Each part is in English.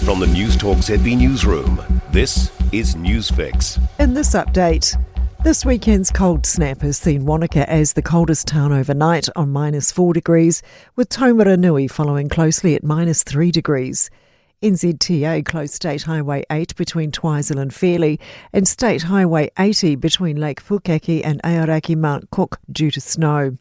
From the Newstalk ZB newsroom, this is Newsfix. In this update, this weekend's cold snap has seen Wanaka as the coldest town overnight on -4 degrees, with Taumaranui following closely at -3 degrees. NZTA closed State Highway 8 between Twizel and Fairlie and State Highway 80 between Lake Pukaki and Aoraki Mount Cook due to snow.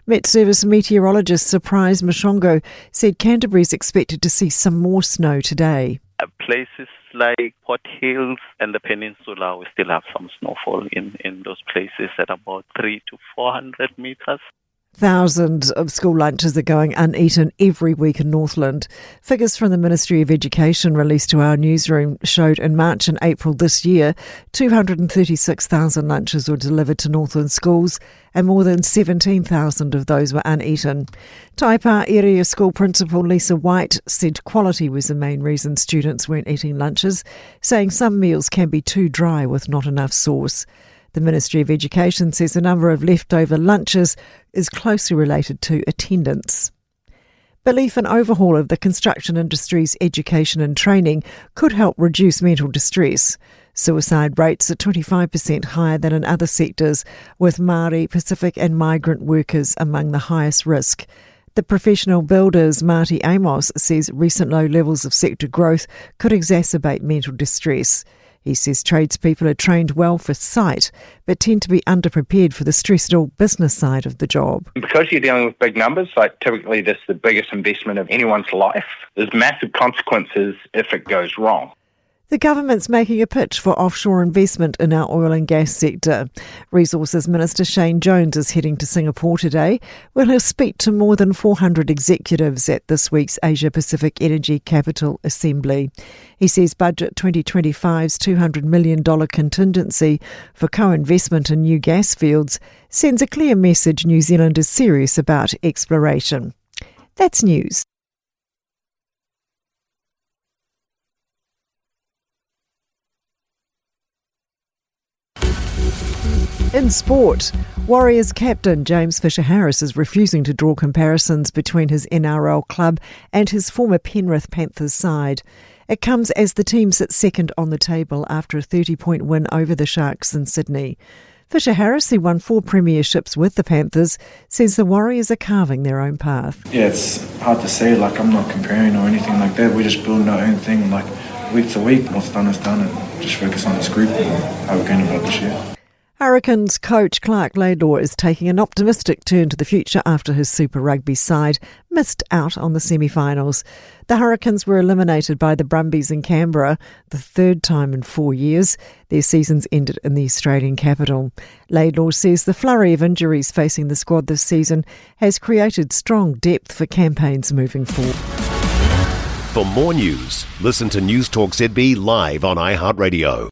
Met Service meteorologist Surprise Mashongo said Canterbury is expected to see some more snow today. Places like Port Hills and the peninsula, we still have some snowfall in those places at about 300 to 400 metres. Thousands of school lunches are going uneaten every week in Northland. Figures from the Ministry of Education released to our newsroom showed in March and April this year, 236,000 lunches were delivered to Northland schools and more than 17,000 of those were uneaten. Taipa Area School Principal Lisa White said quality was the main reason students weren't eating lunches, saying some meals can be too dry with not enough sauce. The Ministry of Education says the number of leftover lunches is closely related to attendance. Belief an overhaul of the construction industry's education and training could help reduce mental distress. Suicide rates are 25% higher than in other sectors, with Māori, Pacific and migrant workers among the highest risk. The professional builders Marty Amos says recent low levels of sector growth could exacerbate mental distress. He says tradespeople are trained well for site, but tend to be underprepared for the stressful business side of the job. Because you're dealing with big numbers, like typically this is the biggest investment of anyone's life, there's massive consequences if it goes wrong. The government's making a pitch for offshore investment in our oil and gas sector. Resources Minister Shane Jones is heading to Singapore today, where he'll speak to more than 400 executives at this week's Asia Pacific Energy Capital Assembly. He says Budget 2025's $200 million contingency for co-investment in new gas fields sends a clear message New Zealand is serious about exploration. That's news. In sport, Warriors captain James Fisher-Harris is refusing to draw comparisons between his NRL club and his former Penrith Panthers side. It comes as the team sits second on the table after a 30-point win over the Sharks in Sydney. Fisher-Harris, who won 4 premierships with the Panthers, says the Warriors are carving their own path. Yeah, it's hard to say, I'm not comparing or anything like that. We're just building our own thing, week to week. What's done is done, and just focus on this group and how we're going about this year. Hurricanes coach Clark Laidlaw is taking an optimistic turn to the future after his Super Rugby side missed out on the semi-finals. The Hurricanes were eliminated by the Brumbies in Canberra, the third time in 4 years. Their seasons ended in the Australian capital. Laidlaw says the flurry of injuries facing the squad this season has created strong depth for campaigns moving forward. For more news, listen to Newstalk ZB live on iHeartRadio.